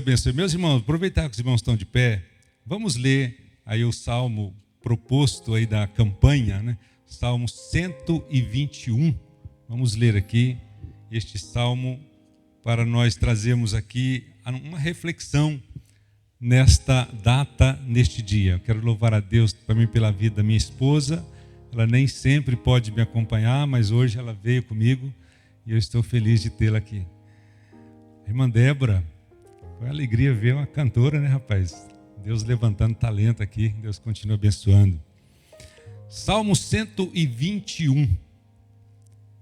Abençoe. Meus irmãos, aproveitar que os irmãos estão de pé, vamos ler aí o salmo proposto aí da campanha, né? Salmo 121. Vamos ler aqui este salmo para nós trazermos aqui uma reflexão nesta data, neste dia. Eu quero louvar a Deus também pela vida da minha esposa. Ela nem sempre pode me acompanhar, mas hoje ela veio comigo e eu estou feliz de tê-la aqui. Irmã Débora, foi uma alegria ver uma cantora, né, rapaz? Deus levantando talento aqui, Deus continua abençoando. Salmo 121,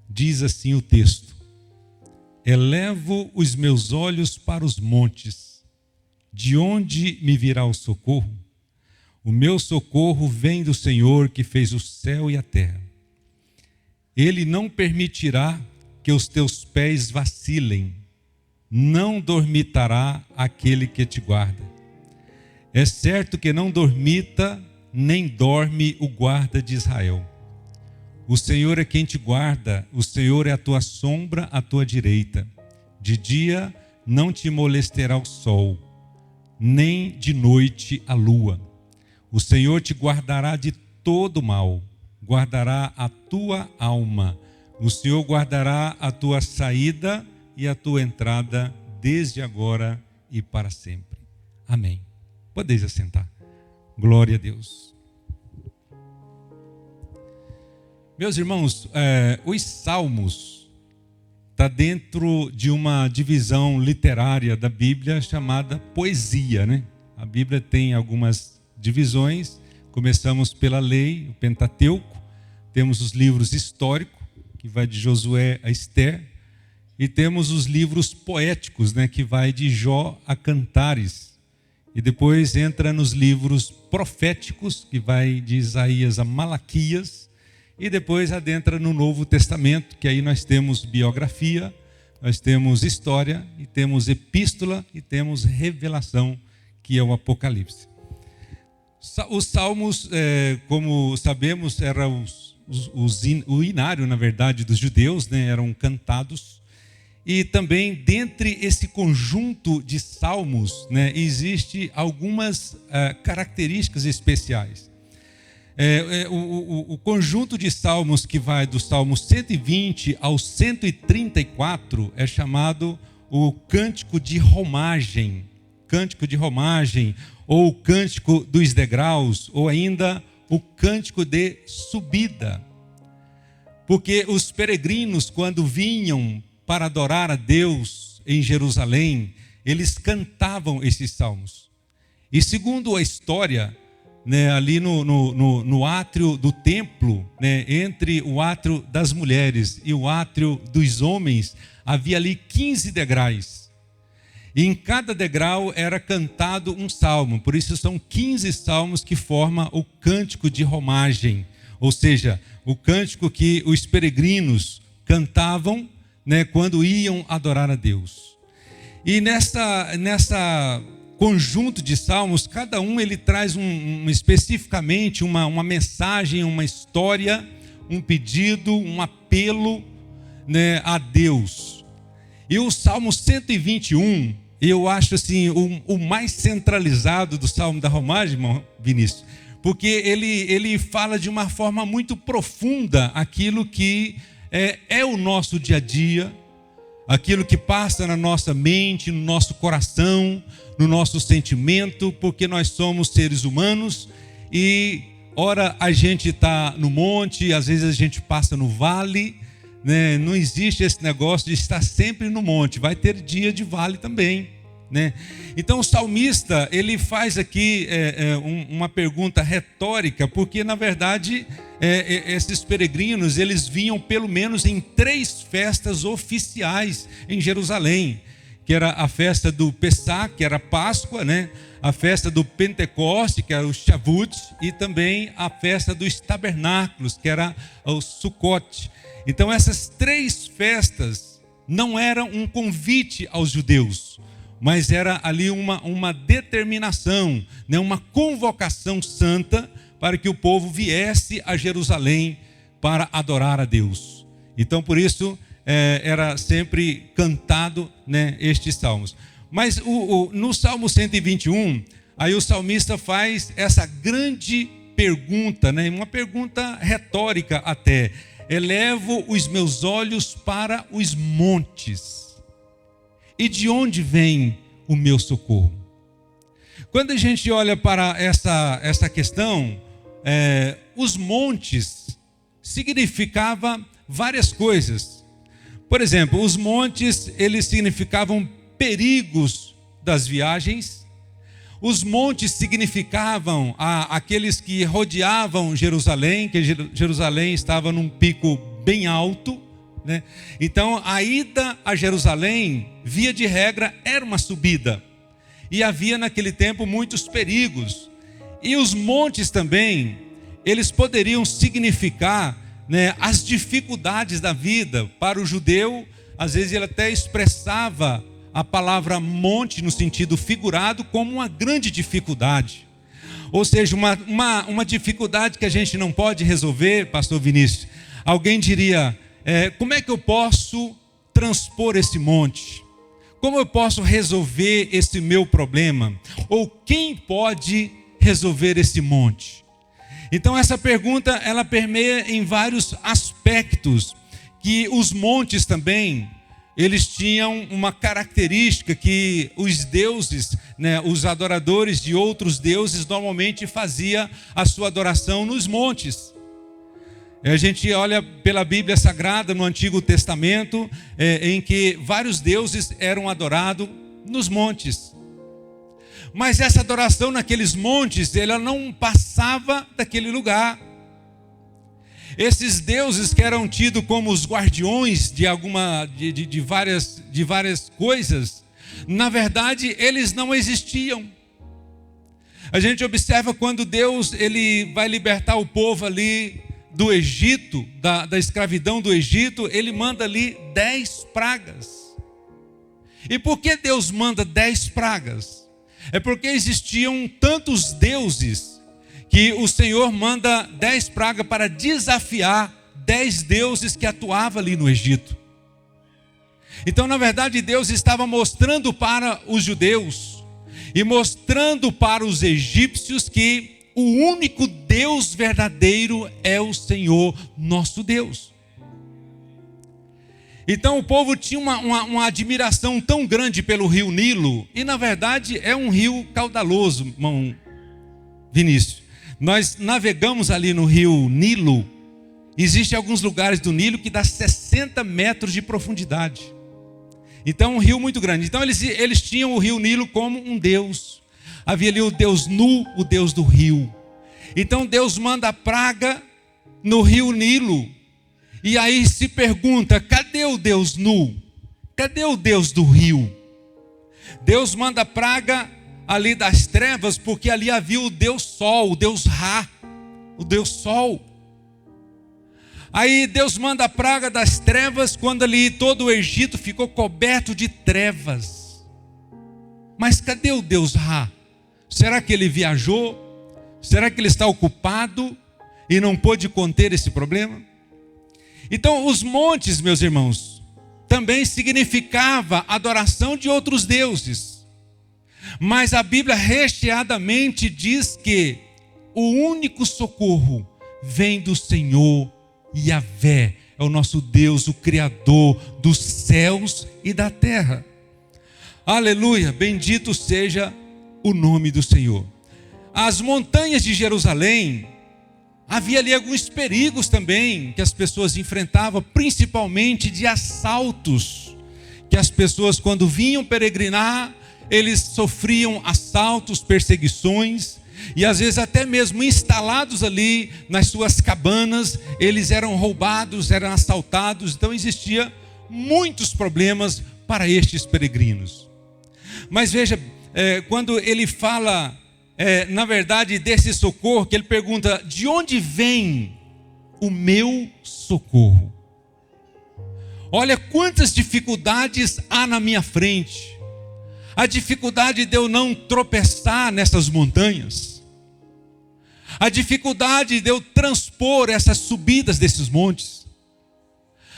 diz assim o texto: Elevo os meus olhos para os montes, de onde me virá o socorro? O meu socorro vem do Senhor que fez o céu e a terra. Ele não permitirá que os teus pés vacilem, não dormitará aquele que te guarda. É certo que não dormita, nem dorme o guarda de Israel. O Senhor é quem te guarda, o Senhor é a tua sombra à tua direita. De dia não te molestará o sol, nem de noite a lua. O Senhor te guardará de todo mal, guardará a tua alma. O Senhor guardará a tua saída e a tua entrada desde agora e para sempre. Amém. Podeis assentar. Glória a Deus. Meus irmãos, os Salmos está dentro de uma divisão literária da Bíblia chamada poesia, né? A Bíblia tem algumas divisões. Começamos pela lei, o Pentateuco. Temos os livros históricos, que vai de Josué a Esther. E temos os livros poéticos, né, que vai de Jó a Cantares. E depois entra nos livros proféticos, que vai de Isaías a Malaquias. E depois adentra no Novo Testamento, que aí nós temos biografia, nós temos história, e temos epístola, e temos revelação, que é o Apocalipse. Os salmos, como sabemos, eram o inário, na verdade, dos judeus, né, eram cantados. E também, dentre esse conjunto de salmos, né, existe algumas características especiais. O conjunto de salmos que vai do Salmo 120 ao 134 é chamado o Cântico de Romagem. Cântico de Romagem, ou Cântico dos Degraus, ou ainda o Cântico de Subida. Porque os peregrinos, quando vinham para adorar a Deus em Jerusalém, eles cantavam esses salmos. E segundo a história, né, ali no átrio do templo, né, entre o átrio das mulheres e o átrio dos homens, havia ali 15 degraus. E em cada degrau era cantado um salmo. Por isso são 15 salmos que formam o Cântico de Romagem. Ou seja, o cântico que os peregrinos cantavam, né, quando iam adorar a Deus. E nessa conjunto de salmos, cada um ele traz especificamente uma mensagem, uma história, um pedido, um apelo, né, a Deus. E o Salmo 121, eu acho assim, o mais centralizado do Salmo da Romagem, irmão Vinícius, porque ele fala de uma forma muito profunda aquilo que é o nosso dia a dia, aquilo que passa na nossa mente, no nosso coração, no nosso sentimento, porque nós somos seres humanos e ora a gente está no monte, às vezes a gente passa no vale, né? Não existe esse negócio de estar sempre no monte, vai ter dia de vale também, né? Então o salmista ele faz aqui uma pergunta retórica, porque na verdade esses peregrinos eles vinham pelo menos em 3 festas oficiais em Jerusalém, que era a festa do Pessá, que era a Páscoa, né? A festa do Pentecoste, que era o Shavuot, e também a festa dos Tabernáculos, que era o Sukkot. Então essas 3 festas não eram um convite aos judeus, mas era ali uma determinação, né, uma convocação santa para que o povo viesse a Jerusalém para adorar a Deus. Então, por isso, era sempre cantado, né, estes salmos. Mas no Salmo 121, aí o salmista faz essa grande pergunta, né? Uma pergunta retórica até. Elevo os meus olhos para os montes. E de onde vem o meu socorro? Quando a gente olha para essa questão, os montes significavam várias coisas. Por exemplo, os montes, eles significavam perigos das viagens. Os montes significavam aqueles que rodeavam Jerusalém, que Jerusalém estava num pico bem alto, né? Então, a ida a Jerusalém, via de regra, era uma subida. E havia naquele tempo muitos perigos. E os montes também, eles poderiam significar, né, as dificuldades da vida. Para o judeu, às vezes ele até expressava a palavra monte no sentido figurado como uma grande dificuldade. Ou seja, uma dificuldade que a gente não pode resolver, pastor Vinícius. Alguém diria, como é que eu posso transpor esse monte? Como eu posso resolver esse meu problema? Ou quem pode resolver esse monte? Então essa pergunta, ela permeia em vários aspectos, que os montes também, eles tinham uma característica que os deuses, né, os adoradores de outros deuses normalmente faziam a sua adoração nos montes. A gente olha pela Bíblia Sagrada no Antigo Testamento, em que vários deuses eram adorados nos montes. Mas essa adoração naqueles montes, ela não passava daquele lugar. Esses deuses que eram tidos como os guardiões de várias coisas, na verdade, eles não existiam. A gente observa quando Deus ele vai libertar o povo ali do Egito, da escravidão do Egito, ele manda ali 10 pragas. E por que Deus manda 10 pragas? É porque existiam tantos deuses que o Senhor manda 10 pragas para desafiar 10 deuses que atuavam ali no Egito. Então, na verdade, Deus estava mostrando para os judeus e mostrando para os egípcios que o único Deus verdadeiro é o Senhor nosso Deus. Então o povo tinha uma admiração tão grande pelo rio Nilo, e na verdade é um rio caudaloso, irmão Vinícius. Nós navegamos ali no rio Nilo, existem alguns lugares do Nilo que dá 60 metros de profundidade. Então um rio muito grande. Então eles tinham o rio Nilo como um Deus. Havia ali o Deus Nu, o Deus do rio. Então Deus manda a praga no rio Nilo. E aí se pergunta, cadê o Deus Nu? Cadê o Deus do rio? Deus manda a praga ali das trevas, porque ali havia o Deus Sol, o Deus Ra, o Deus Sol. Aí Deus manda a praga das trevas quando ali todo o Egito ficou coberto de trevas. Mas cadê o Deus Ra? Será que ele viajou? Será que ele está ocupado e não pôde conter esse problema? Então, os montes, meus irmãos, também significava adoração de outros deuses. Mas a Bíblia recheadamente diz que o único socorro vem do Senhor Yahvé, é o nosso Deus, o Criador dos céus e da terra. Aleluia, bendito seja o nome do Senhor. As montanhas de Jerusalém, havia ali alguns perigos também que as pessoas enfrentavam, principalmente de assaltos, que as pessoas quando vinham peregrinar, eles sofriam assaltos, perseguições, e às vezes até mesmo instalados ali nas suas cabanas, eles eram roubados, eram assaltados. Então existia muitos problemas para estes peregrinos. Mas veja, quando ele fala, na verdade, desse socorro, que ele pergunta, de onde vem o meu socorro? Olha quantas dificuldades há na minha frente. A dificuldade de eu não tropeçar nessas montanhas. A dificuldade de eu transpor essas subidas desses montes.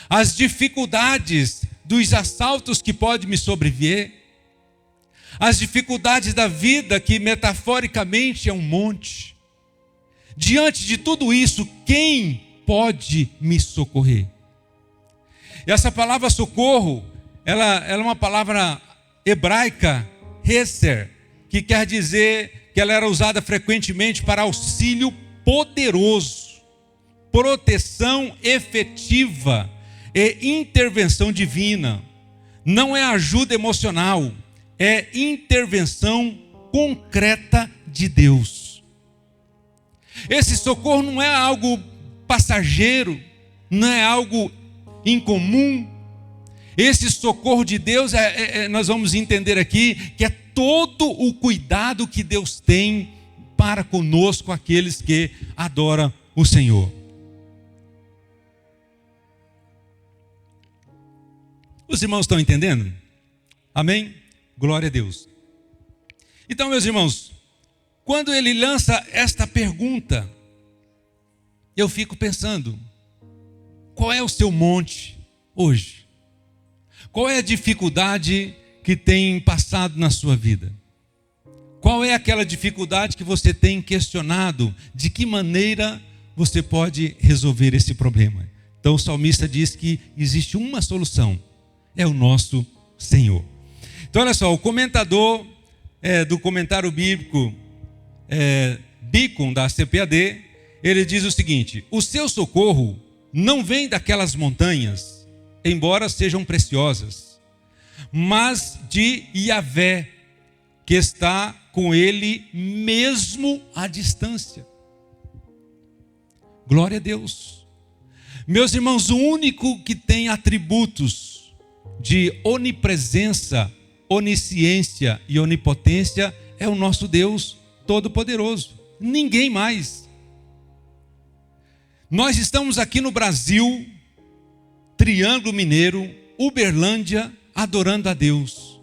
As dificuldades dos assaltos que podem me sobreviver. as dificuldades da vida, que metaforicamente é um monte. Diante de tudo isso, quem pode me socorrer? E essa palavra socorro, ela é uma palavra hebraica, Heser, que quer dizer que ela era usada frequentemente para auxílio poderoso, proteção efetiva e intervenção divina. Não é ajuda emocional, é intervenção concreta de Deus. Esse socorro não é algo passageiro, não é algo incomum. Esse socorro de Deus, nós vamos entender aqui, que é todo o cuidado que Deus tem para conosco, aqueles que adoram o Senhor. Os irmãos estão entendendo? Amém? Glória a Deus. Então, meus irmãos, quando ele lança esta pergunta, eu fico pensando, qual é o seu monte hoje? Qual é a dificuldade que tem passado na sua vida? Qual é aquela dificuldade que você tem questionado? De que maneira você pode resolver esse problema? Então o salmista diz que existe uma solução, é o nosso Senhor. Então olha só, o comentador do comentário bíblico Deacon da CPAD, ele diz o seguinte: o seu socorro não vem daquelas montanhas, embora sejam preciosas, mas de Yahvé, que está com ele mesmo à distância. Glória a Deus. Meus irmãos, o único que tem atributos de onipresença, onisciência e onipotência é o nosso Deus Todo-Poderoso. Ninguém mais. Nós estamos aqui no Brasil, Triângulo Mineiro, Uberlândia, adorando a Deus.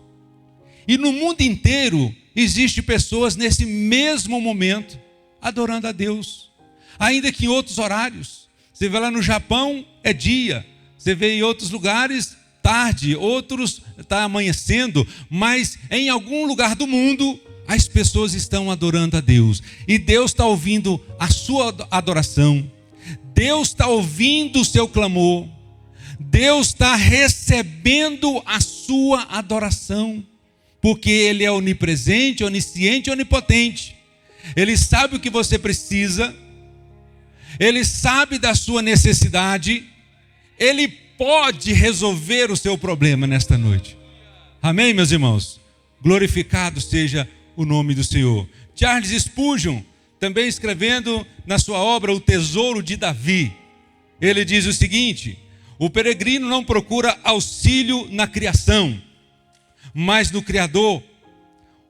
E no mundo inteiro existem pessoas nesse mesmo momento adorando a Deus, ainda que em outros horários. Você vê lá no Japão é dia, você vê em outros lugares tarde, outros está amanhecendo, mas em algum lugar do mundo as pessoas estão adorando a Deus, e Deus está ouvindo a sua adoração, Deus está ouvindo o seu clamor, Deus está recebendo a sua adoração, porque Ele é onipresente, onisciente e onipotente. Ele sabe o que você precisa, Ele sabe da sua necessidade, Ele pode resolver o seu problema nesta noite. Amém, meus irmãos? Glorificado seja o nome do Senhor. Charles Spurgeon, também escrevendo na sua obra O Tesouro de Davi, ele diz o seguinte: o peregrino não procura auxílio na criação, mas no Criador.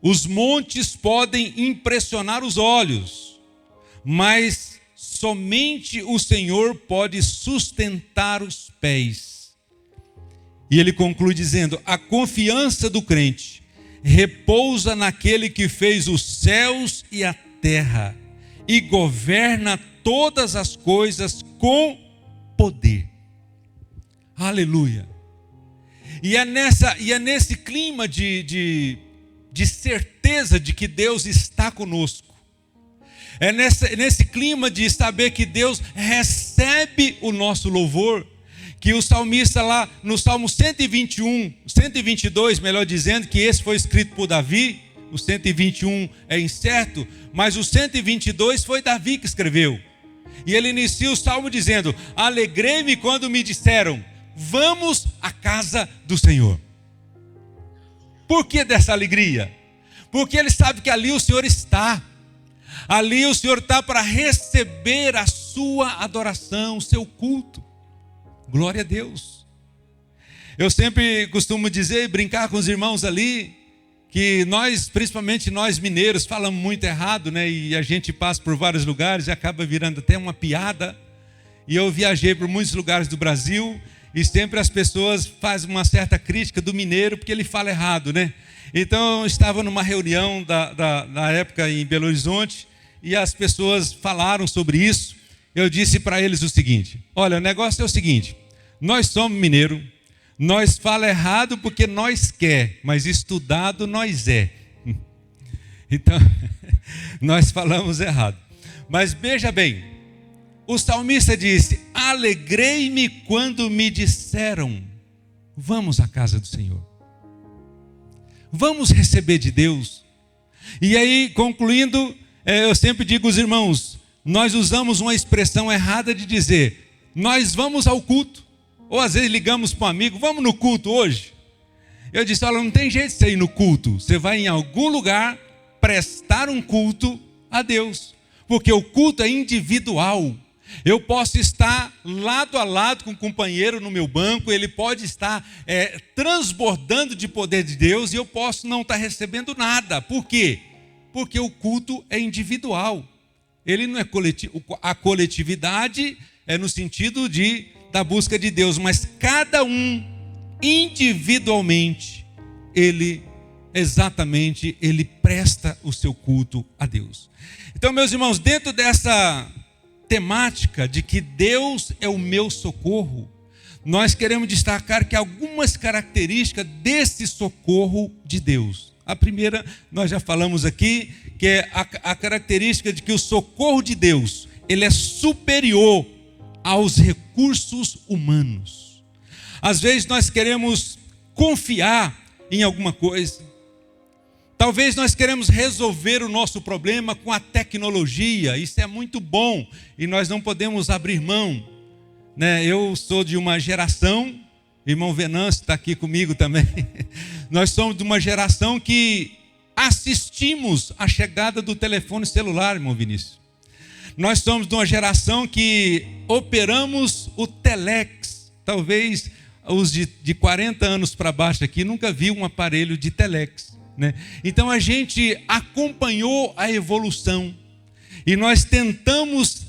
Os montes podem impressionar os olhos, mas somente o Senhor pode sustentar os pés. E ele conclui dizendo: a confiança do crente repousa naquele que fez os céus e a terra e governa todas as coisas com poder. Aleluia. E é nesse clima de certeza de que Deus está conosco, é nesse clima de saber que Deus recebe o nosso louvor, que o salmista lá no Salmo 122, melhor dizendo, que esse foi escrito por Davi, o 121 é incerto, mas o 122 foi Davi que escreveu. E ele inicia o salmo dizendo: alegrei-me quando me disseram, vamos à casa do Senhor. Por que dessa alegria? Porque ele sabe que ali o Senhor está. Ali o Senhor está para receber a sua adoração, o seu culto. Glória a Deus. Eu sempre costumo dizer e brincar com os irmãos ali, que nós, principalmente nós mineiros, falamos muito errado, né? E a gente passa por vários lugares e acaba virando até uma piada. E eu viajei por muitos lugares do Brasil, e sempre as pessoas fazem uma certa crítica do mineiro, porque ele fala errado, né? Então eu estava numa reunião da época em Belo Horizonte, e as pessoas falaram sobre isso. Eu disse para eles o seguinte: olha, o negócio é o seguinte, nós somos mineiros, Nós fala errado porque nós quer, mas estudado nós é. Então, nós falamos errado. Mas veja bem, o salmista disse: alegrei-me quando me disseram, vamos à casa do Senhor. Vamos receber de Deus. E aí, concluindo, eu sempre digo aos irmãos, nós usamos uma expressão errada de dizer, nós vamos ao culto. Ou às vezes ligamos para um amigo, vamos no culto hoje? Eu disse, olha, não tem jeito de você ir no culto. Você vai em algum lugar prestar um culto a Deus. Porque o culto é individual. Eu posso estar lado a lado com um companheiro no meu banco, ele pode estar transbordando de poder de Deus e eu posso não estar recebendo nada. Por quê? Porque o culto é individual. Ele não é coletivo. A coletividade é no sentido da busca de Deus, mas cada um individualmente, ele presta o seu culto a Deus. Então, meus irmãos, dentro dessa temática de que Deus é o meu socorro, nós queremos destacar que algumas características desse socorro de Deus. A primeira, nós já falamos aqui, que é a característica de que o socorro de Deus, ele é superior aos recursos humanos. Às vezes nós queremos confiar em alguma coisa. Talvez nós queremos resolver o nosso problema com a tecnologia. Isso é muito bom e nós não podemos abrir mão, né? Eu sou de uma geração, irmão Venâncio está aqui comigo também. Nós somos de uma geração que assistimos a chegada do telefone celular, irmão Vinícius. Nós somos de uma geração que operamos o telex. Talvez os de 40 anos para baixo aqui nunca viu um aparelho de telex, né? Então a gente acompanhou a evolução e nós tentamos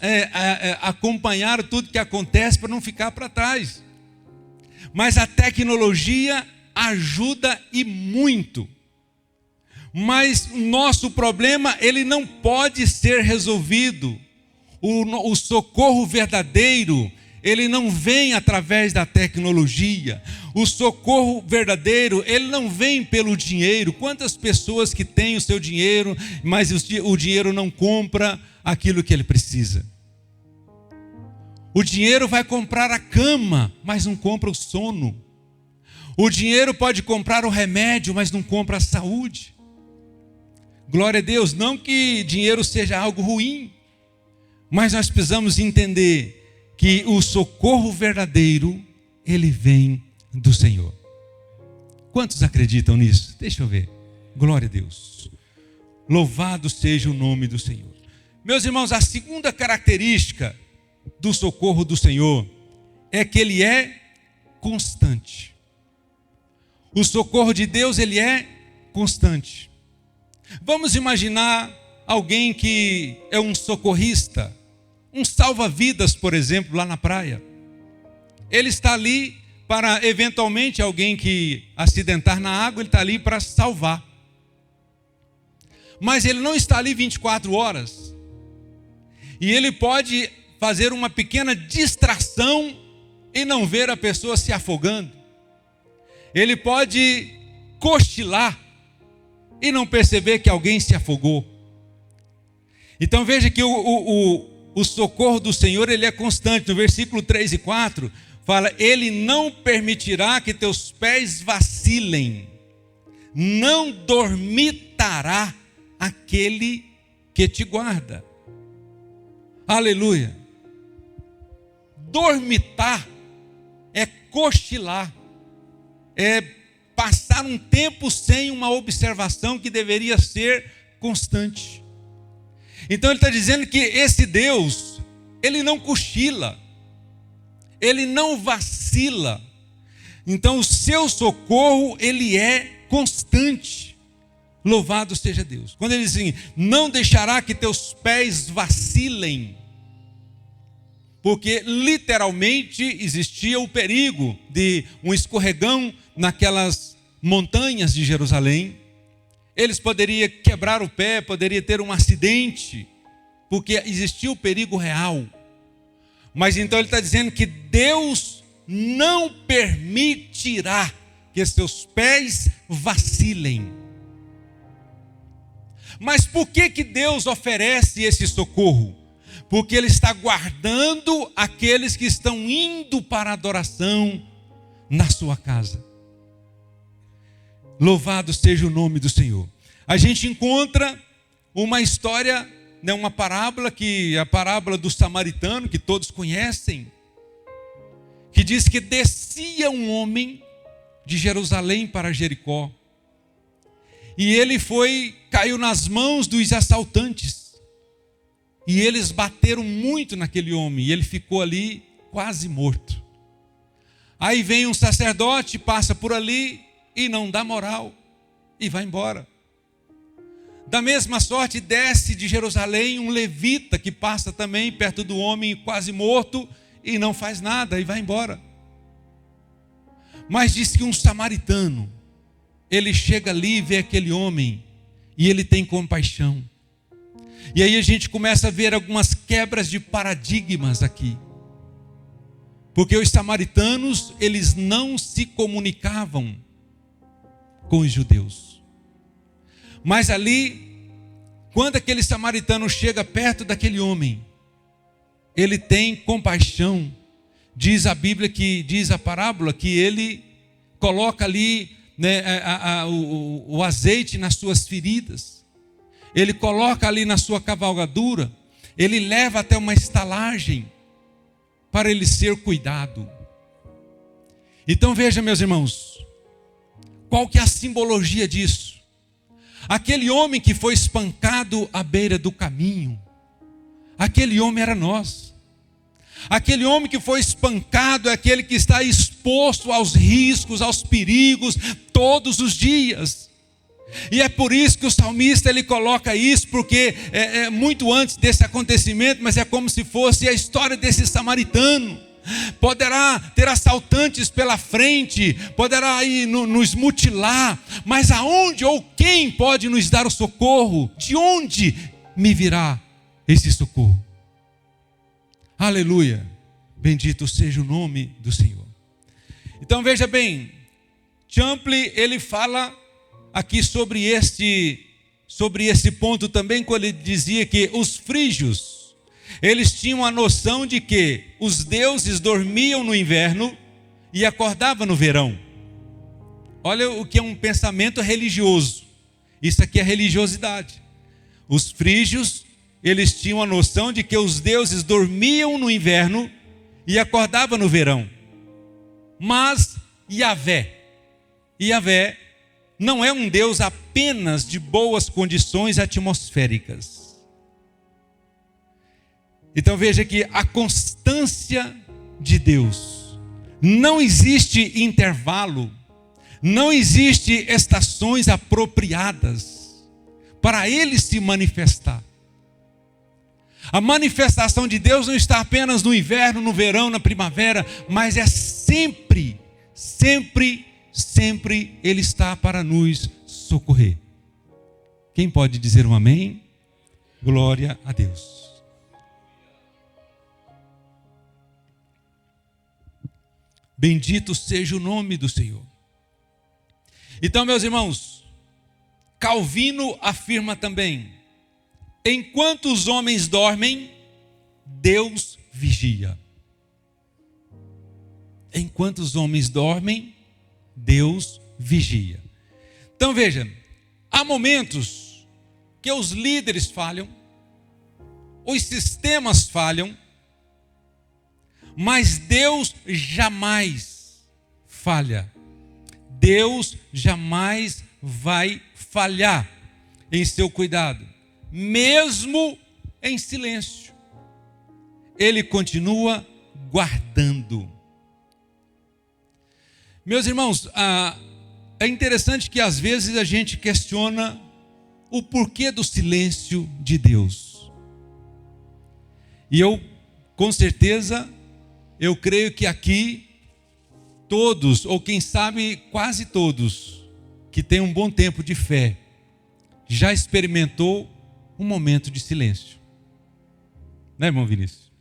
acompanhar tudo que acontece para não ficar para trás. Mas a tecnologia ajuda e muito. Mas o nosso problema, ele não pode ser resolvido. O socorro verdadeiro, ele não vem através da tecnologia. O socorro verdadeiro, ele não vem pelo dinheiro. Quantas pessoas que têm o seu dinheiro, mas o dinheiro não compra aquilo que ele precisa. O dinheiro vai comprar a cama, mas não compra o sono. O dinheiro pode comprar o remédio, mas não compra a saúde. Glória a Deus, não que dinheiro seja algo ruim, mas nós precisamos entender que o socorro verdadeiro, ele vem do Senhor. Quantos acreditam nisso? Deixa eu ver. Glória a Deus. Louvado seja o nome do Senhor. Meus irmãos, a segunda característica do socorro do Senhor é que ele é constante. O socorro de Deus, ele é constante. Vamos imaginar alguém que é um socorrista, um salva-vidas, por exemplo, lá na praia. Ele está ali para, eventualmente, alguém que acidentar na água, ele está ali para salvar. Mas ele não está ali 24 horas. E ele pode fazer uma pequena distração e não ver a pessoa se afogando. Ele pode cochilar e não perceber que alguém se afogou. Então veja que o socorro do Senhor, ele é constante. No versículo 3 e 4, fala: ele não permitirá que teus pés vacilem, não dormitará aquele que te guarda. Aleluia. Dormitar é cochilar, é passar um tempo sem uma observação que deveria ser constante. Então ele está dizendo que esse Deus, ele não cochila, ele não vacila. Então o seu socorro, ele é constante. Louvado seja Deus. Quando ele diz assim, não deixará que teus pés vacilem, porque literalmente existia o perigo de um escorregão naquelas montanhas de Jerusalém. Eles poderiam quebrar o pé, poderia ter um acidente, porque existia o perigo real. Mas então ele está dizendo que Deus não permitirá que seus pés vacilem. Mas por que Deus oferece esse socorro? Porque Ele está guardando aqueles que estão indo para a adoração na sua casa. Louvado seja o nome do Senhor. A gente encontra uma história, uma parábola, a parábola do samaritano, que todos conhecem, que diz que descia um homem de Jerusalém para Jericó, e ele caiu nas mãos dos assaltantes, e eles bateram muito naquele homem, e ele ficou ali quase morto. Aí vem um sacerdote, passa por ali, e não dá moral, e vai embora. Da mesma sorte, desce de Jerusalém um levita, que passa também perto do homem quase morto, e não faz nada, e vai embora. Mas diz que um samaritano, ele chega ali e vê aquele homem, e ele tem compaixão. E aí a gente começa a ver algumas quebras de paradigmas aqui. Porque os samaritanos, eles não se comunicavam com os judeus. Mas ali, quando aquele samaritano chega perto daquele homem, ele tem compaixão. Diz a Bíblia, diz a parábola, que ele coloca ali o azeite nas suas feridas. Ele coloca ali na sua cavalgadura. Ele leva até uma estalagem para ele ser cuidado. Então veja, meus irmãos, qual que é a simbologia disso? Aquele homem que foi espancado à beira do caminho, aquele homem era nós. Aquele homem que foi espancado é aquele que está exposto aos riscos, aos perigos, todos os dias. E é por isso que o salmista ele coloca isso, porque é muito antes desse acontecimento, mas é como se fosse a história desse samaritano. Poderá ter assaltantes pela frente, poderá ir nos mutilar, mas aonde ou quem pode nos dar o socorro? De onde me virá esse socorro? Aleluia, bendito seja o nome do Senhor. Então veja bem, Champlin ele fala aqui sobre esse ponto também, quando ele dizia que os frígios, eles tinham a noção de que os deuses dormiam no inverno e acordavam no verão. Olha o que é um pensamento religioso. Isso aqui é religiosidade. Os frígios, eles tinham a noção de que os deuses dormiam no inverno e acordavam no verão. Mas Yahvé não é um Deus apenas de boas condições atmosféricas. Então veja que a constância de Deus, não existe intervalo, não existe estações apropriadas para Ele se manifestar. A manifestação de Deus não está apenas no inverno, no verão, na primavera, mas é sempre, sempre, sempre Ele está para nos socorrer. Quem pode dizer um amém? Glória a Deus. Bendito seja o nome do Senhor. Então, meus irmãos, Calvino afirma também: enquanto os homens dormem, Deus vigia. Enquanto os homens dormem, Deus vigia. Então veja, há momentos que os líderes falham, os sistemas falham, mas Deus jamais falha. Deus jamais vai falhar em seu cuidado, mesmo em silêncio. Ele continua guardando. Meus irmãos, é interessante que às vezes a gente questiona o porquê do silêncio de Deus. E eu, com certeza, eu creio que aqui todos, ou quem sabe quase todos, que têm um bom tempo de fé, já experimentou um momento de silêncio. Né, irmão Vinícius?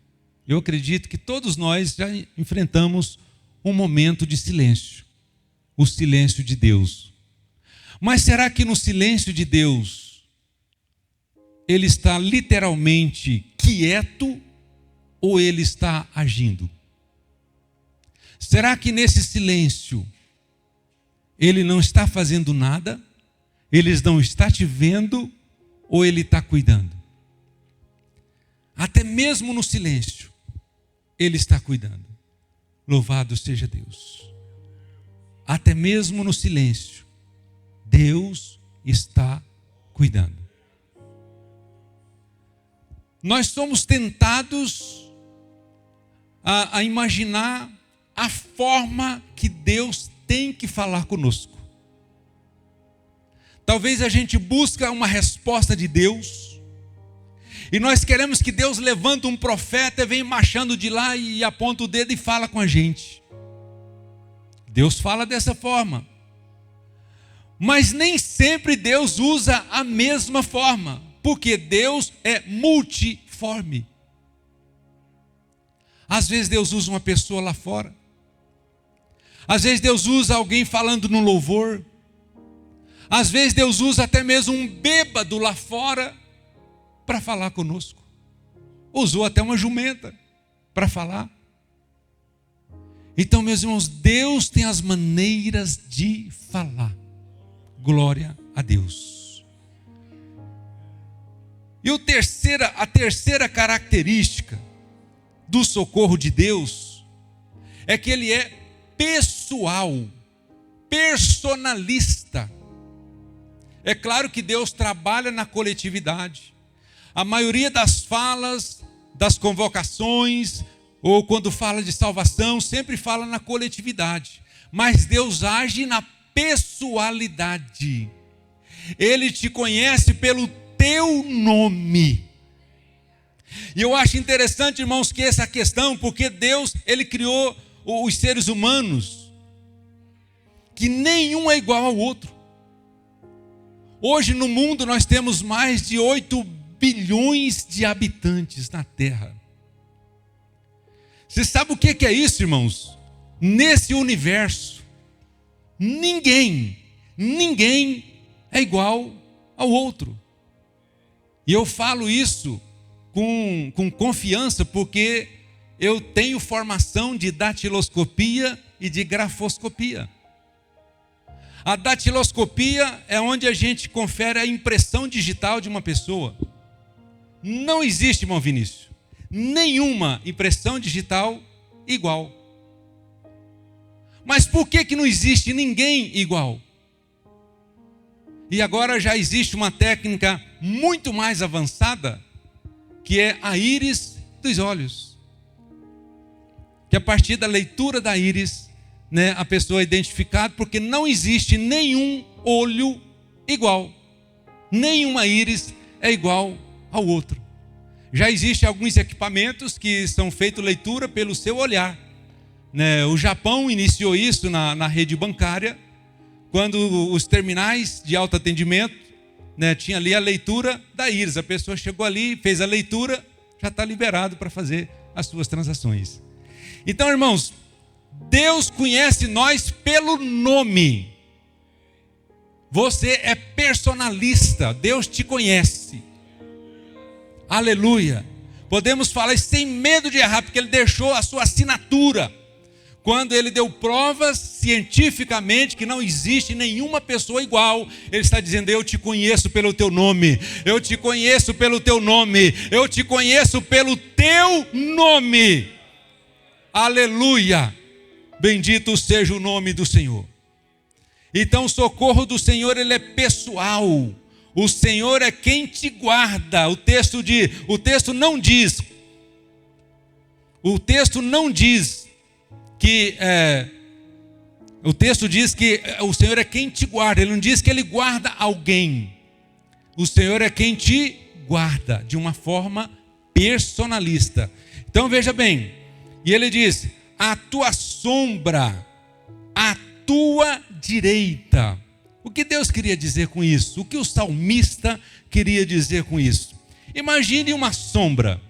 Eu acredito que todos nós já enfrentamos um momento de silêncio, o silêncio de Deus. Mas será que no silêncio de Deus, ele está literalmente quieto ou ele está agindo? Será que nesse silêncio, ele não está fazendo nada? Ele não está te vendo ou ele está cuidando? Até mesmo no silêncio, ele está cuidando. Louvado seja Deus. Até mesmo no silêncio, Deus está cuidando. Nós somos tentados a imaginar a forma que Deus tem que falar conosco. Talvez a gente busque uma resposta de Deus, e nós queremos que Deus levante um profeta e venha marchando de lá e aponta o dedo e fala com a gente. Deus fala dessa forma. Mas nem sempre Deus usa a mesma forma, porque Deus é multiforme. Às vezes Deus usa uma pessoa lá fora. Às vezes Deus usa alguém falando no louvor. Às vezes Deus usa até mesmo um bêbado lá fora para falar conosco. Usou até uma jumenta para falar. Então, meus irmãos, Deus tem as maneiras de falar. Glória a Deus. E a terceira característica do socorro de Deus é que ele é pessoal, personalista. É claro que Deus trabalha na coletividade. A maioria das falas, das convocações, ou quando fala de salvação, sempre fala na coletividade. Mas Deus age na pessoalidade. Ele te conhece pelo teu nome. E eu acho interessante, irmãos, que essa questão, porque Deus, ele criou os seres humanos, que nenhum é igual ao outro. Hoje no mundo nós temos mais de 8 bilhões de habitantes na Terra. Você sabe o que é isso, irmãos? Nesse universo, ninguém é igual ao outro. E eu falo isso com confiança, porque eu tenho formação de datiloscopia e de grafoscopia. A datiloscopia é onde a gente confere a impressão digital de uma pessoa. Não existe, irmão Vinícius, nenhuma impressão digital igual. Mas por que não existe ninguém igual? E agora já existe uma técnica muito mais avançada, que é a íris dos olhos. Que a partir da leitura da íris, a pessoa é identificada, porque não existe nenhum olho igual. Nenhuma íris é igual ao outro. Já existem alguns equipamentos que são feitos leitura pelo seu olhar. O Japão iniciou isso na rede bancária, quando os terminais de autoatendimento, tinha ali a leitura da íris. A pessoa chegou ali, fez a leitura, já está liberado para fazer as suas transações. Então, irmãos, Deus conhece nós pelo nome. Você é personalista, Deus te conhece. Aleluia. Podemos falar isso sem medo de errar, porque Ele deixou a sua assinatura. Quando Ele deu provas cientificamente que não existe nenhuma pessoa igual, Ele está dizendo: eu te conheço pelo teu nome, eu te conheço pelo teu nome, eu te conheço pelo teu nome. Aleluia. Bendito seja o nome do Senhor. Então o socorro do Senhor, ele é pessoal. O Senhor é quem te guarda. O texto não diz que o texto diz que o Senhor é quem te guarda. Ele não diz que Ele guarda alguém. O Senhor é quem te guarda de uma forma personalista. Então veja bem, e Ele diz: a tua sombra, a tua direita. O que Deus queria dizer com isso? O que o salmista queria dizer com isso? Imagine uma sombra.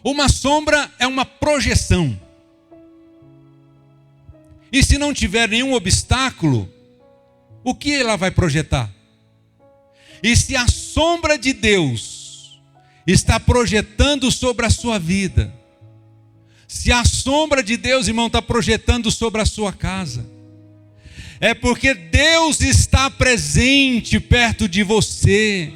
Uma sombra é uma projeção. E se não tiver nenhum obstáculo, o que ela vai projetar? E se a sombra de Deus está projetando sobre a sua vida, se a sombra de Deus, irmão, está projetando sobre a sua casa, é porque Deus está presente perto de você.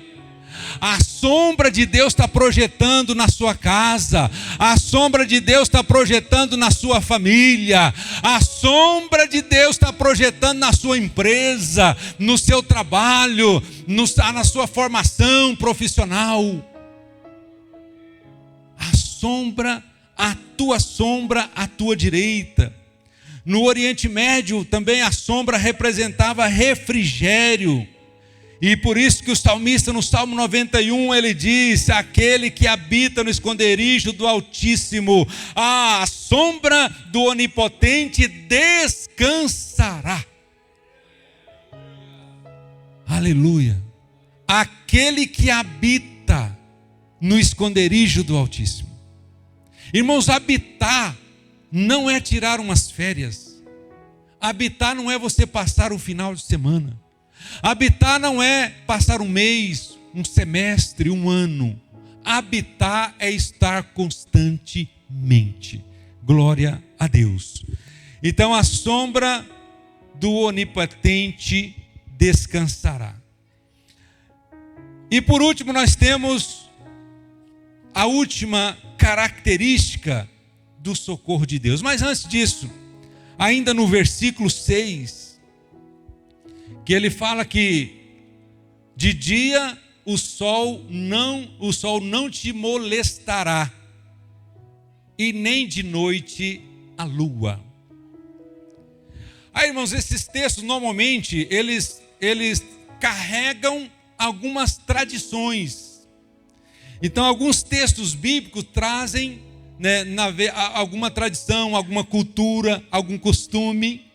A sombra de Deus está projetando na sua casa, a sombra de Deus está projetando na sua família, a sombra de Deus está projetando na sua empresa, no seu trabalho, na sua formação profissional. A tua sombra à tua direita. No Oriente Médio também a sombra representava refrigério. E por isso que o salmista no Salmo 91 ele diz: aquele que habita no esconderijo do Altíssimo, a sombra do Onipotente descansará. Aleluia. Aquele que habita no esconderijo do Altíssimo. Irmãos, habitar não é tirar umas férias. Habitar não é você passar o final de semana. Habitar não é passar um mês, um semestre, um ano. Habitar é estar constantemente. Glória a Deus. Então a sombra do Onipotente descansará. E por último nós temos a última característica do socorro de Deus. Mas antes disso, ainda no versículo 6, que ele fala que de dia o sol não te molestará, e nem de noite a lua. Aí, irmãos, esses textos normalmente eles carregam algumas tradições. Então, alguns textos bíblicos trazem, alguma tradição, alguma cultura, algum costume.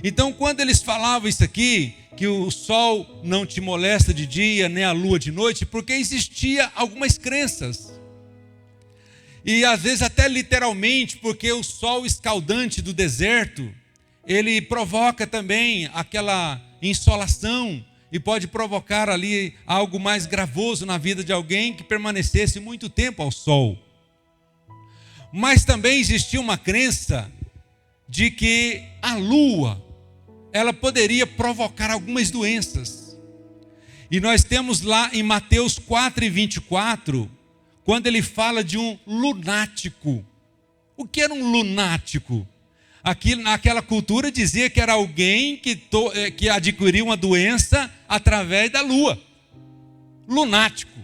Então, quando eles falavam isso aqui, que o sol não te molesta de dia, nem a lua de noite, porque existia algumas crenças. E às vezes até literalmente, porque o sol escaldante do deserto, ele provoca também aquela insolação e pode provocar ali algo mais gravoso na vida de alguém que permanecesse muito tempo ao sol. Mas também existia uma crença de que a lua, ela poderia provocar algumas doenças. E nós temos lá em Mateus 4:24, quando ele fala de um lunático. O que era um lunático? Aqui, naquela cultura dizia que era alguém que adquiriu uma doença através da lua. Lunático.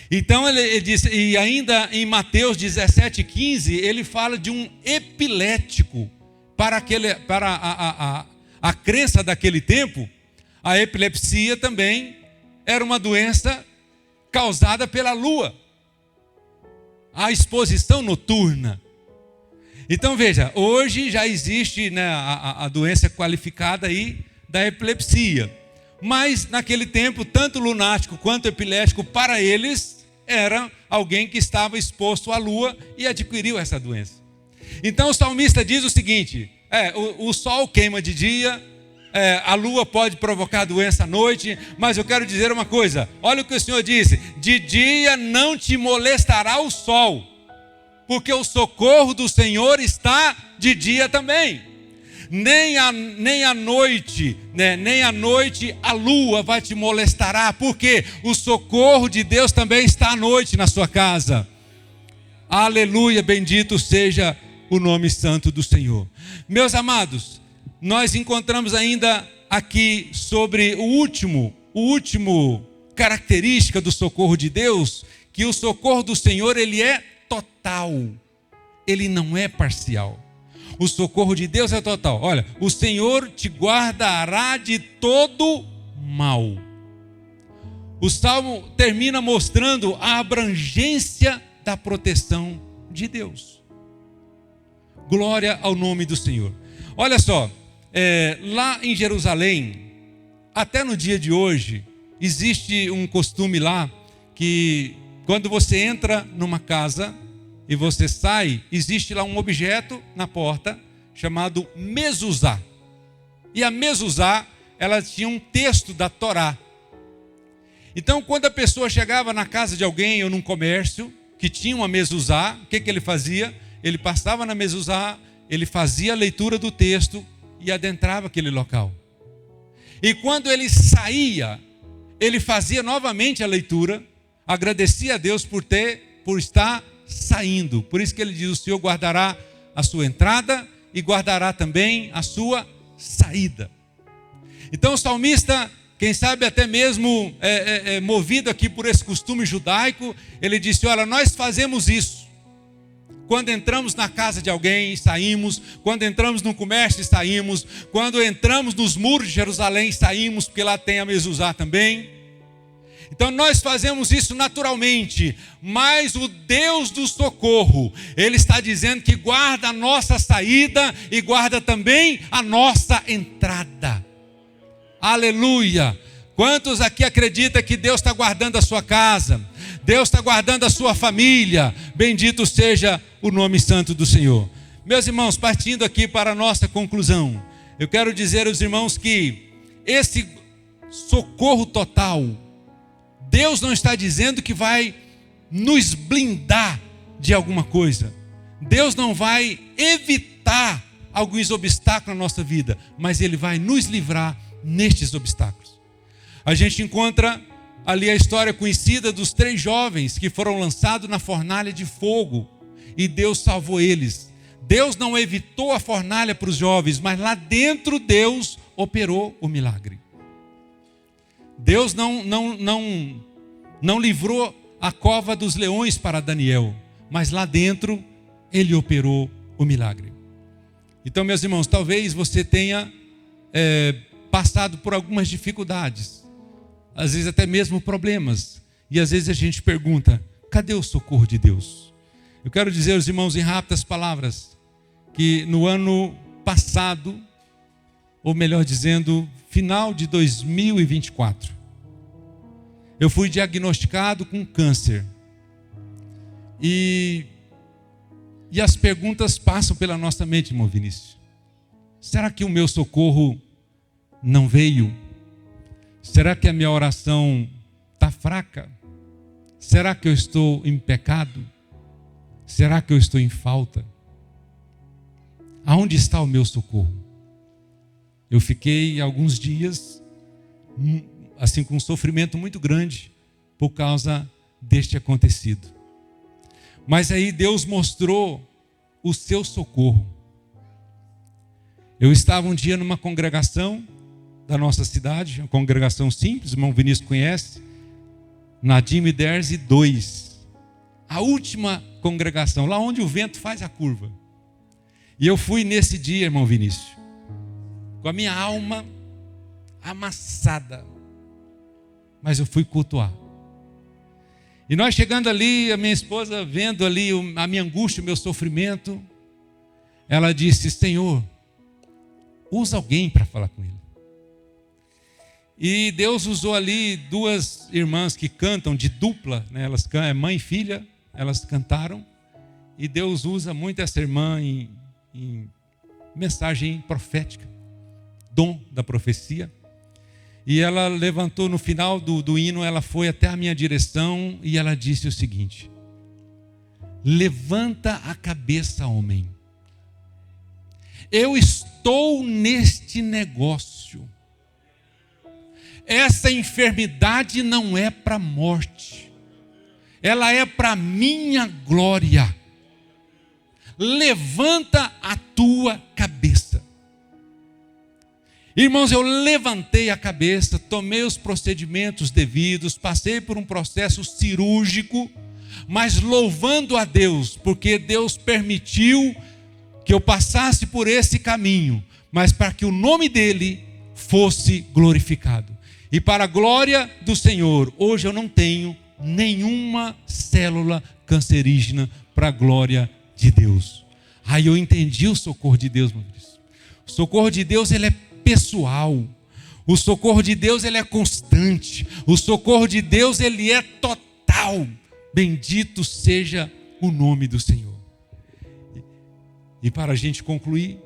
Então ele diz, e ainda em Mateus 17:15, ele fala de um epilético. Para a crença daquele tempo, a epilepsia também era uma doença causada pela lua, a exposição noturna. Então veja, hoje já existe, a doença qualificada aí da epilepsia, mas naquele tempo, tanto lunático quanto epilético, para eles, era alguém que estava exposto à lua e adquiriu essa doença. Então o salmista diz o seguinte: o sol queima de dia, a lua pode provocar doença à noite, mas eu quero dizer uma coisa, olha o que o Senhor disse: de dia não te molestará o sol, porque o socorro do Senhor está de dia também. Nem a noite a lua vai te molestará, porque o socorro de Deus também está à noite na sua casa. Aleluia, bendito seja o nome santo do Senhor. Meus amados, nós encontramos ainda aqui sobre o último característica do socorro de Deus, que o socorro do Senhor, ele é total, ele não é parcial. O socorro de Deus é total. Olha, o Senhor te guardará de todo mal. O Salmo termina mostrando a abrangência da proteção de Deus. Glória ao nome do Senhor. Olha só, lá em Jerusalém, até no dia de hoje, existe um costume lá, que quando você entra numa casa e você sai, existe lá um objeto na porta, chamado mezuzá. E a mezuzá, ela tinha um texto da Torá. Então, quando a pessoa chegava na casa de alguém ou num comércio que tinha uma mezuzá, o que ele fazia? Ele passava na mezuzá, ele fazia a leitura do texto e adentrava aquele local. E quando ele saía, ele fazia novamente a leitura, agradecia a Deus por estar saindo. Por isso que ele diz: o Senhor guardará a sua entrada e guardará também a sua saída. Então o salmista, quem sabe até mesmo movido aqui por esse costume judaico, ele disse: olha, nós fazemos isso. Quando entramos na casa de alguém, saímos. Quando entramos no comércio, saímos. Quando entramos nos muros de Jerusalém, saímos, porque lá tem a mezuzá também. Então nós fazemos isso naturalmente, mas o Deus do socorro, Ele está dizendo que guarda a nossa saída e guarda também a nossa entrada. Aleluia! Quantos aqui acreditam que Deus está guardando a sua casa? Deus está guardando a sua família? Bendito seja o nome santo do Senhor. Meus irmãos, partindo aqui para a nossa conclusão, eu quero dizer aos irmãos que esse socorro total, Deus não está dizendo que vai nos blindar de alguma coisa. Deus não vai evitar alguns obstáculos na nossa vida, mas Ele vai nos livrar nestes obstáculos. A gente encontra ali a história conhecida dos 3 jovens que foram lançados na fornalha de fogo e Deus salvou eles. Deus não evitou a fornalha para os jovens, mas lá dentro Deus operou o milagre. Deus não livrou a cova dos leões para Daniel, mas lá dentro Ele operou o milagre. Então, meus irmãos, talvez você tenha passado por algumas dificuldades, às vezes até mesmo problemas, e às vezes a gente pergunta: cadê o socorro de Deus? Eu quero dizer aos irmãos em rápidas palavras, que no ano passado, ou melhor dizendo, final de 2024, eu fui diagnosticado com câncer. E as perguntas passam pela nossa mente, irmão Vinícius. Será que o meu socorro não veio? Será que a minha oração está fraca? Será que eu estou em pecado? Será que eu estou em falta? Aonde está o meu socorro? Eu fiquei alguns dias assim com um sofrimento muito grande por causa deste acontecido. Mas aí Deus mostrou o seu socorro. Eu estava um dia numa congregação da nossa cidade, uma congregação simples, o irmão Vinícius conhece, Nadim Derzi 2, a última congregação, lá onde o vento faz a curva. E eu fui nesse dia, irmão Vinícius, com a minha alma amassada, mas eu fui cultuar. E nós chegando ali, a minha esposa vendo ali a minha angústia, o meu sofrimento, ela disse: Senhor, usa alguém para falar com ele. E Deus usou ali 2 irmãs que cantam de dupla, né? Elas cantam, mãe e filha, elas cantaram. E Deus usa muito essa irmã em mensagem profética, dom da profecia. E ela levantou no final do hino, ela foi até a minha direção e ela disse o seguinte: levanta a cabeça, homem. Eu estou neste negócio. Essa enfermidade não é para a morte, ela é para a minha glória. Levanta a tua cabeça. Irmãos, eu levantei a cabeça, tomei os procedimentos devidos, passei por um processo cirúrgico, mas louvando a Deus, porque Deus permitiu que eu passasse por esse caminho, mas para que o nome dele fosse glorificado. E para a glória do Senhor, hoje eu não tenho nenhuma célula cancerígena, para a glória de Deus. Aí eu entendi o socorro de Deus, meu Deus. O socorro de Deus, ele é pessoal. O socorro de Deus, ele é constante. O socorro de Deus, ele é total. Bendito seja o nome do Senhor. E para a gente concluir,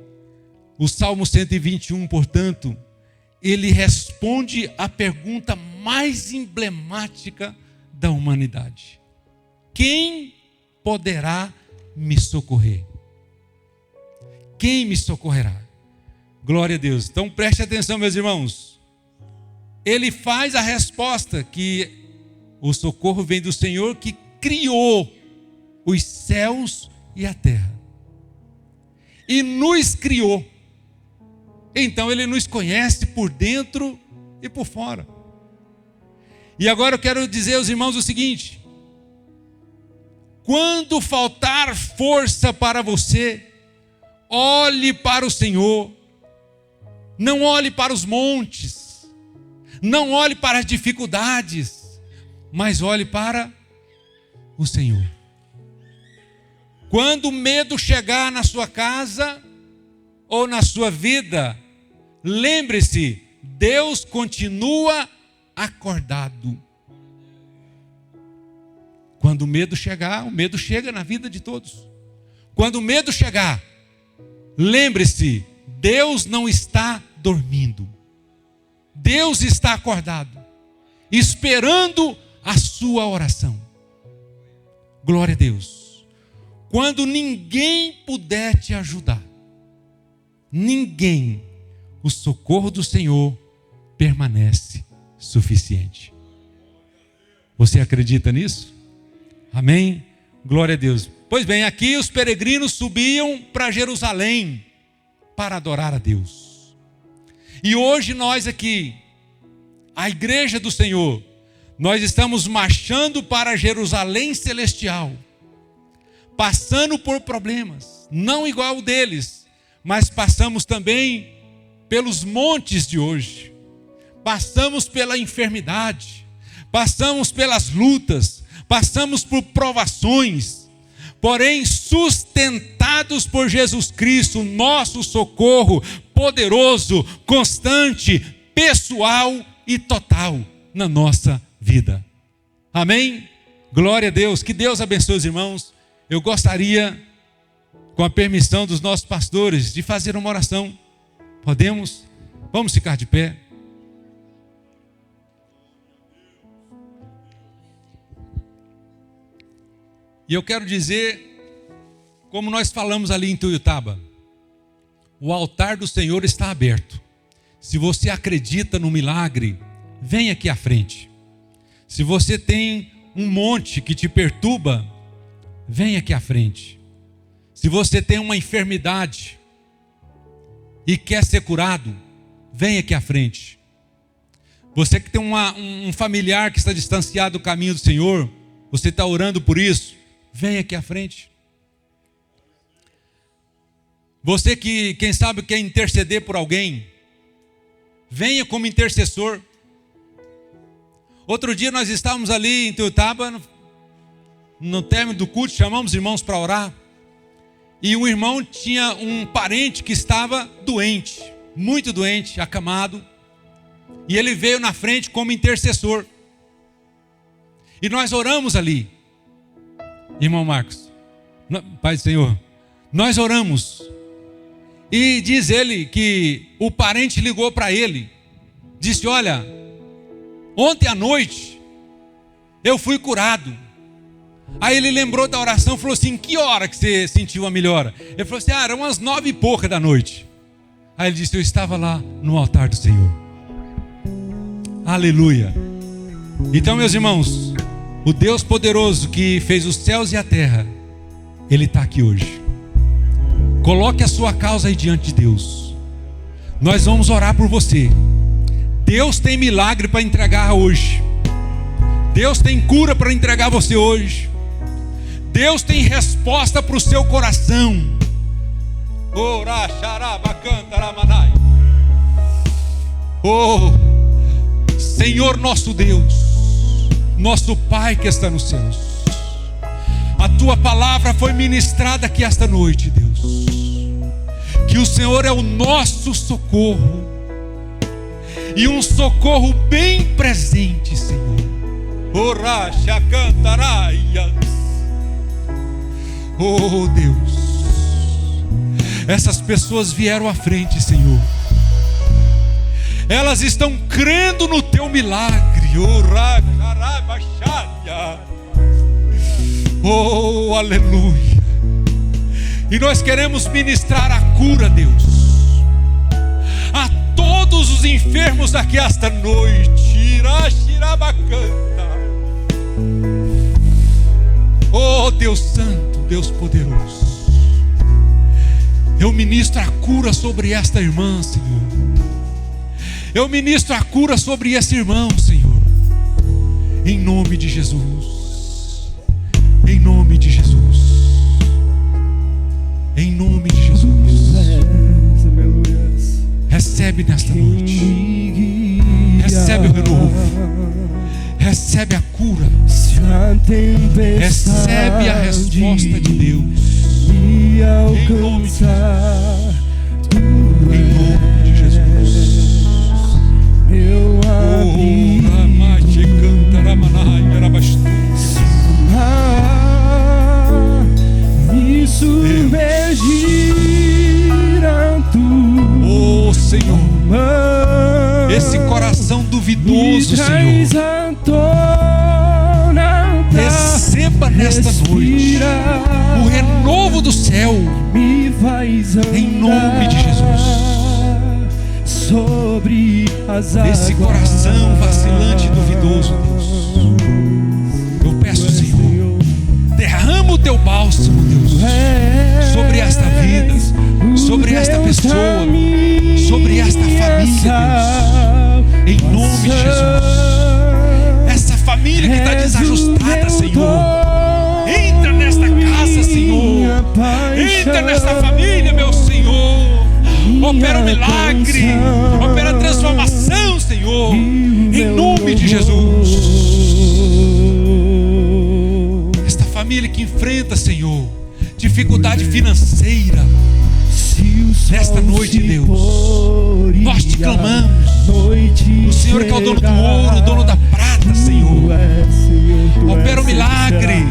O Salmo 121, portanto, ele responde à pergunta mais emblemática da humanidade: quem poderá me socorrer? Quem me socorrerá? Glória a Deus. Então preste atenção, meus irmãos. Ele faz a resposta que o socorro vem do Senhor que criou os céus e a terra. E nos criou. Então ele nos conhece por dentro e por fora. E agora eu quero dizer aos irmãos o seguinte: quando faltar força para você, olhe para o Senhor. Não olhe para os montes, não olhe para as dificuldades, mas olhe para o Senhor. Quando o medo chegar na sua casa ou na sua vida, lembre-se, Deus continua acordado. Quando o medo chegar, o medo chega na vida de todos. Quando o medo chegar, lembre-se, Deus não está dormindo. Deus está acordado, esperando a sua oração. Glória a Deus. Quando ninguém puder te ajudar, ninguém, o socorro do Senhor permanece suficiente. Você acredita nisso? Amém? Glória a Deus. Pois bem, aqui os peregrinos subiam para Jerusalém para adorar a Deus. E hoje nós aqui, a igreja do Senhor, nós estamos marchando para Jerusalém celestial, passando por problemas, não igual o deles, mas passamos também pelos montes de hoje, passamos pela enfermidade, passamos pelas lutas, passamos por provações, porém sustentados por Jesus Cristo, nosso socorro poderoso, constante, pessoal e total na nossa vida. Amém? Glória a Deus. Que Deus abençoe os irmãos. Eu gostaria, com a permissão dos nossos pastores, de fazer uma oração. Podemos? Vamos ficar de pé. E eu quero dizer, como nós falamos ali em Tuiutaba, o altar do Senhor está aberto. Se você acredita no milagre, vem aqui à frente. Se você tem um monte que te perturba, vem aqui à frente. Se você tem uma enfermidade e quer ser curado, vem aqui à frente. Você que tem um familiar que está distanciado do caminho do Senhor, você está orando por isso, vem aqui à frente. Você que, quem sabe, quer interceder por alguém, venha como intercessor. Outro dia nós estávamos ali em Tuiutaba, no término do culto, chamamos os irmãos para orar. E um irmão tinha um parente que estava doente, muito doente, acamado. E ele veio na frente como intercessor. E nós oramos ali. Irmão Marcos, Pai do Senhor, nós oramos. E diz ele que o parente ligou para ele. Disse: olha, ontem à noite eu fui curado. Aí ele lembrou da oração, falou assim: que hora que você sentiu a melhora? Ele falou assim: eram umas 9 e pouca da noite. Aí ele disse: eu estava lá no altar do Senhor. Aleluia. Então, meus irmãos, o Deus poderoso que fez os céus e a terra, Ele está aqui hoje. Coloque a sua causa aí diante de Deus. Nós vamos orar por você. Deus tem milagre para entregar hoje. Deus tem cura para entregar você hoje. Deus tem resposta para o seu coração. Oh, Senhor nosso Deus, nosso Pai que está nos céus, a Tua palavra foi ministrada aqui esta noite, Deus. Que o Senhor é o nosso socorro, e um socorro bem presente, Senhor. Oracha cantaraias. Oh Deus, Essas pessoas vieram à frente, Senhor. Elas estão crendo no teu milagre. Oh, aleluia. E nós queremos ministrar a cura, Deus, a todos os enfermos aqui esta noite. Oh, Deus Santo, Deus poderoso, eu ministro a cura sobre esta irmã, Senhor. Eu ministro a cura sobre esse irmão, Senhor. Em nome de Jesus. Em nome de Jesus. Em nome de Jesus. Recebe nesta noite. Recebe o renovo. Recebe a cura. Recebe a resposta de Deus. Em nome de Jesus. Em nome de Jesus. Eu abri me submergiram tu. Oh, Senhor, esse coração duvidoso, Senhor, receba nesta noite o renovo do céu, em nome de Jesus. Sobre as esse coração vacilante e duvidoso, Deus, eu peço, Senhor, derrama o teu bálsamo, Deus, sobre esta vida, sobre esta pessoa, sobre esta família, Deus, em nome de Jesus. Essa família que está desajustada, Senhor, entra nesta casa, Senhor, entra nesta família, meu Senhor. Opera um milagre, opera transformação, Senhor, em nome de Jesus. Esta família que enfrenta, Senhor, dificuldade financeira, nesta noite, Deus, nós te clamamos. O Senhor que é o dono do ouro, o dono da prata, Senhor. Opera um milagre,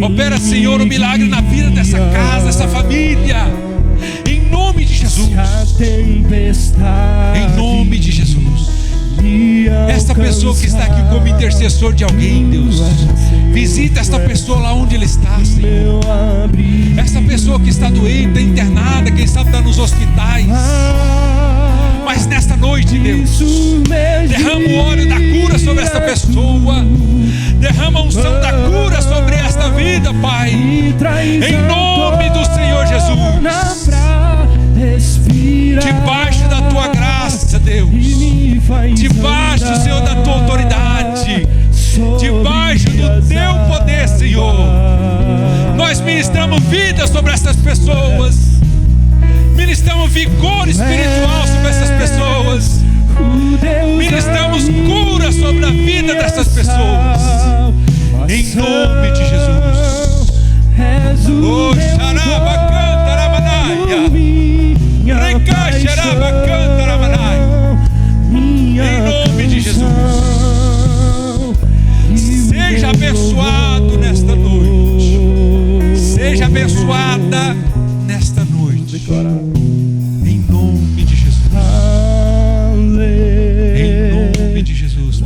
opera, Senhor, um milagre na vida dessa casa, dessa família. Em nome de Jesus. Em nome de Jesus. Esta pessoa que está aqui como intercessor de alguém, Deus, visita esta pessoa lá onde ele está, Senhor. Esta pessoa que está doente, internada, quem sabe está nos hospitais. Mas nesta noite, Deus, derrama o óleo da cura sobre esta pessoa. Derrama a unção da cura sobre esta vida, Pai. Em nome do Senhor Jesus. Debaixo da tua graça, Deus. Debaixo, Senhor, da tua autoridade. Debaixo do teu poder, Senhor. Nós ministramos vida sobre essas pessoas. Ministramos vigor espiritual sobre essas pessoas. Ministramos cura sobre a vida dessas pessoas. Em nome de Jesus. Oh, xarabacantaramanaya. Recá, xarabacantaramanaya. Em nome de Jesus. Seja abençoado nesta noite. Seja abençoada nesta noite. Em nome de Jesus. Em nome de Jesus.